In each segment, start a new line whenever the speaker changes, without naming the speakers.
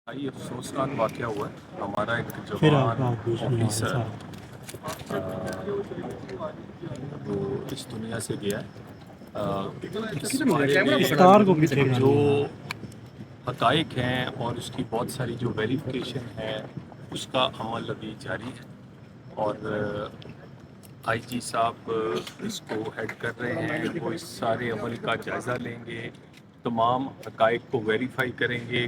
ये अफसोसनाक वाक़या हुआ है। हमारा एक जवान ऑफिसर वो इस दुनिया से गया है। इस बारे में जो हक़ाइक़ हैं और उसकी बहुत सारी जो वेरिफिकेशन है उसका अमल अभी जारी है और आईजी साहब इसको हेड कर रहे हैं। वो इस सारे अमल का जायज़ा लेंगे, तमाम हक़ाइक़ को वेरीफाई करेंगे।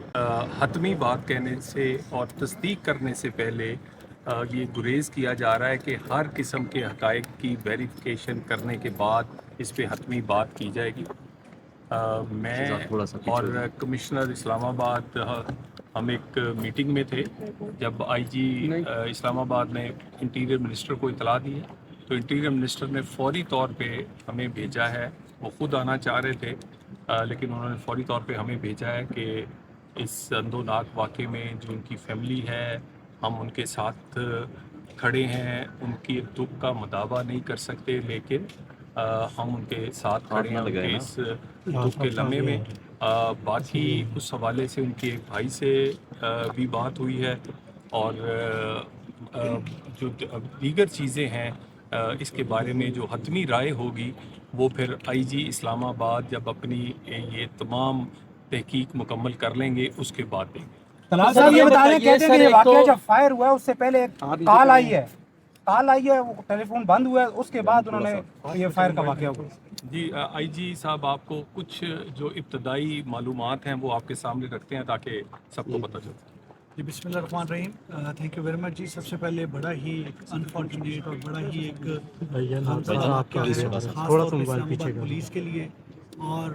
हतमी बात कहने से और तस्दीक करने से पहले ये गुरेज़ किया जा रहा है कि हर किस्म के हक़ाइक़ की वेरिफिकेशन करने के बाद इस पे हतमी बात की जाएगी। मैं और कमिश्नर इस्लामाबाद हम एक मीटिंग में थे जब आईजी इस्लामाबाद ने इंटीरियर मिनिस्टर को इतला दी है, तो इंटीरियर मिनिस्टर ने फ़ौरी तौर पे हमें भेजा है। वो ख़ुद आना चाह रहे थे लेकिन उन्होंने फ़ौरी तौर पे हमें भेजा है कि इस अंदोनाक वाक़े में जो उनकी फैमिली है हम उनके साथ खड़े हैं। उनकी दुख का मदावा नहीं कर सकते लेकिन हम उनके साथ खड़े हैं उनके इस दुख के लम्हे में। बाकी उस हवाले से उनके एक भाई से भी बात हुई है और जो दीगर चीज़ें हैं इसके बारे में जो हतमी राय होगी वो फिर आईजी इस्लामाबाद जब अपनी ये तमाम तहकीक मुकम्मल कर लेंगे उसके बाद देंगे।
तलाल साहब ये बता रहे कहते हैं कि वाक़या जब फायर हुआ है उससे पहले एक कॉल आई है वो टेलीफोन बंद हुआ है उसके बाद उन्होंने ये फायर का वाक़या हुआ।
जी आईजी साहब आपको कुछ जो इब्तदाई मालूमात हैं वो आपके सामने रखते हैं ताकि सबको पता चले।
जी बिस्मिल्लाहिर्रहमानिर्रहीम, थैंक यू वेरी मच जी। सबसे पहले बड़ा ही अनफॉर्चुनेट और बड़ा ही एक इस्लामाबाद पुलिस के लिए और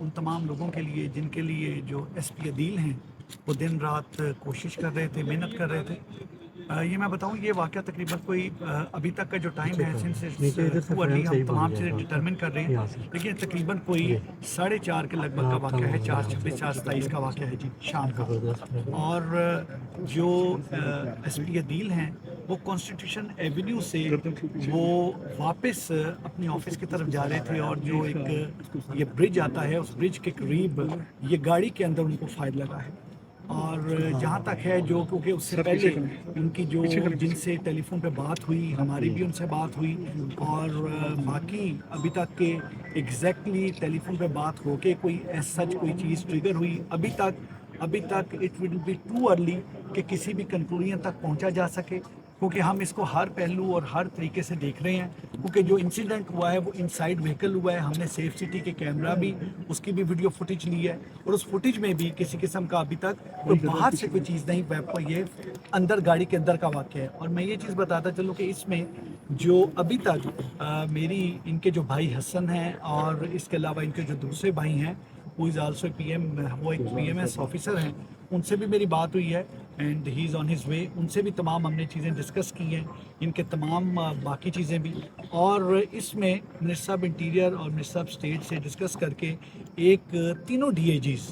उन तमाम लोगों के लिए जिनके लिए जो एसपी अदील हैं वो दिन रात कोशिश कर रहे थे, मेहनत कर रहे थे। ये मैं बताऊं ये वाक़या तकरीबन कोई अभी तक का जो टाइम है सिंस टू अर्ली हम तमाम चीज़ें डिटरमिन कर रहे हैं, लेकिन तकरीबन कोई 4:30 के लगभग का वाक़या है, 4:26 4:27 का वाक़या है जी शाम का। और जो एसपी अदील हैं वो कॉन्स्टिट्यूशन एवेन्यू से वो वापस अपनी ऑफिस की तरफ जा रहे थे और जो एक ये ब्रिज आता है उस ब्रिज के करीब ये गाड़ी के अंदर उनको फायर लगा है। और जहाँ तक है जो क्योंकि उससे पहले उनकी जो जिनसे टेलीफोन पे बात हुई हमारी भी उनसे बात हुई और बाकी अभी तक के एग्जैक्टली टेलीफोन पे बात हो के कोई सच कोई चीज़ ट्रिगर हुई अभी तक it will be too early कि किसी भी कंक्लूजन तक पहुँचा जा सके, क्योंकि हम इसको हर पहलू और हर तरीके से देख रहे हैं। क्योंकि जो इंसिडेंट हुआ है वो इनसाइड व्हीकल हुआ है, हमने सेफ सिटी के कैमरा भी उसकी भी वीडियो फुटेज ली है और उस फुटेज में भी किसी किस्म का अभी तक कोई बाहर से कोई चीज़ नहीं, ये अंदर गाड़ी के अंदर का वाक़या है। और मैं ये चीज़ बताता चलूँ कि इसमें जो अभी तक मेरी इनके जो भाई हसन हैं और इसके अलावा इनके जो दूसरे भाई हैं वो इज़ आल्सो वो एक PMS ऑफिसर हैं, उनसे भी मेरी बात हुई है and he is on his way. उनसे भी तमाम हमने चीज़ें डिस्कस की हैं, इनके तमाम बाकी चीज़ें भी। और इसमें मिनिस्टर साहब इंटीरियर और मिनिस्टर साहब स्टेट से डिस्कस करके एक तीनों DIGs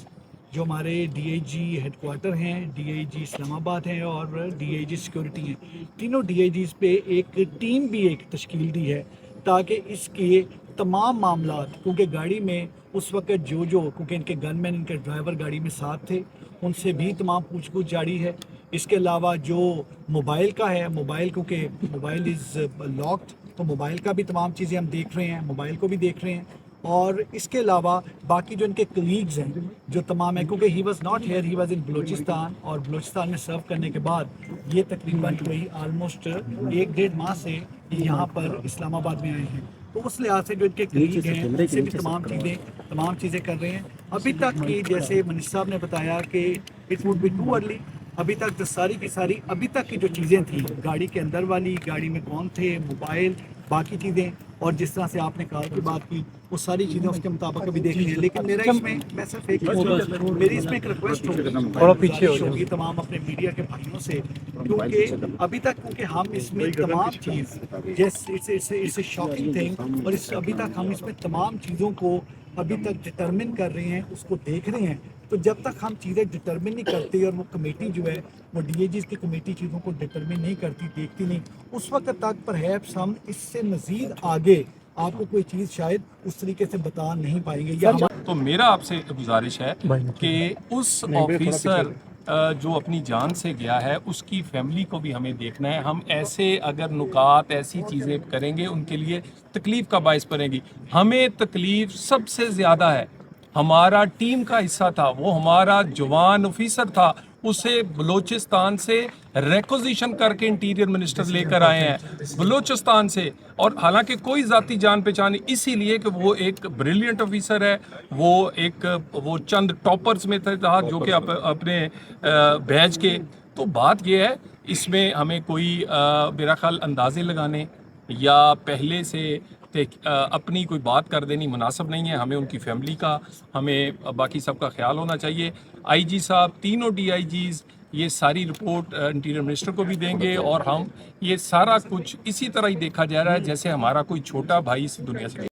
जो हमारे DIG हेडक्वार्टर हैं, DIG इस्लामाबाद हैं और DIG सिक्योरिटी हैं, तीनों DIGs पे एक टीम भी एक तश्कील दी है ताकि इसके तमाम मामलात, क्योंकि गाड़ी में उस वक्त जो क्योंकि इनके गनमैन इनके ड्राइवर गाड़ी में साथ थे, उनसे भी तमाम पूछगछ जारी है। इसके अलावा जो मोबाइल का है, मोबाइल क्योंकि मोबाइल इज़ लॉक्ड तो मोबाइल का भी तमाम चीज़ें हम देख रहे हैं, मोबाइल को भी देख रहे हैं। और इसके अलावा बाकी जो इनके कलीग्स हैं जो तमाम है, क्योंकि he was not here, he was in Balochistan और बलूचिस्तान में सर्व करने के बाद ये तकरीबन कोई ऑलमोस्ट 1-1.5 माह से यहाँ पर इस्लामाबाद में आए हैं। तो उस लिहाज से जो इनके कलीग हैं उनसे भी तमाम चीज़ें कर रहे हैं। अभी तक की जैसे मिनिस्टर साहब ने बताया कि it would be too early, अभी तक जो सारी की सारी अभी तक की जो चीज़ें थी गाड़ी के अंदर वाली, गाड़ी में कौन थे, मोबाइल, बाकी चीज़ें और जिस तरह से आपने कार की बात की वो सारी चीज़ें उसके मुताबिक अभी देख रही हैं। लेकिन मेरा इसमें मैं सिर्फ एक मेरी इसमें एक रिक्वेस्ट होगी तमाम अपने मीडिया के भाइयों से, क्योंकि अभी तक क्योंकि हम इसमें तमाम चीज़ इट्स शॉकिंग थिंग और अभी तक हम इसमें तमाम चीज़ों को अभी तक डिटरमिन कर रहे हैं, उसको देख रहे हैं। तो जब तक हम चीज़ें डिटरमिन नहीं करते और वो कमेटी जो है वो DIGs की कमेटी चीज़ों को डिटरमिन नहीं करती, देखती नहीं, उस वक्त तक परहैप्स हम इससे मज़ीद आगे आपको कोई चीज़ शायद उस तरीके से बता नहीं पाएंगे।
तो मेरा आपसे गुजारिश है कि उस ऑफिसर جو اپنی جان سے گیا ہے اس کی فیملی کو بھی ہمیں دیکھنا ہے. ہم ایسے اگر نکات ایسی چیزیں کریں گے ان کے لیے تکلیف کا باعث بنیں گی. ہمیں تکلیف سب سے زیادہ ہے ہمارا ٹیم کا حصہ تھا, وہ ہمارا جوان آفیسر تھا, اسے بلوچستان سے ریکوزیشن کر کے انٹیریئر منسٹر لے کر آئے ہیں بلوچستان سے, اور حالانکہ کوئی ذاتی جان پہچان نہیں, اسی لیے کہ وہ ایک بریلینٹ آفیسر ہے, وہ چند ٹاپرز میں تھا جو کہ اپنے بیچ کے. تو بات یہ ہے اس میں ہمیں کوئی میرا خیال اندازے لگانے یا پہلے سے اپنی کوئی بات کر دینی مناسب نہیں ہے. ہمیں ان کی فیملی کا, ہمیں باقی سب کا خیال ہونا چاہیے. آئی جی صاحب, تینوں ڈی آئی جیز یہ ساری رپورٹ انٹیریئر منسٹر کو بھی دیں گے, اور ہم یہ سارا کچھ اسی طرح ہی دیکھا جا رہا ہے جیسے ہمارا کوئی چھوٹا بھائی اس دنیا سے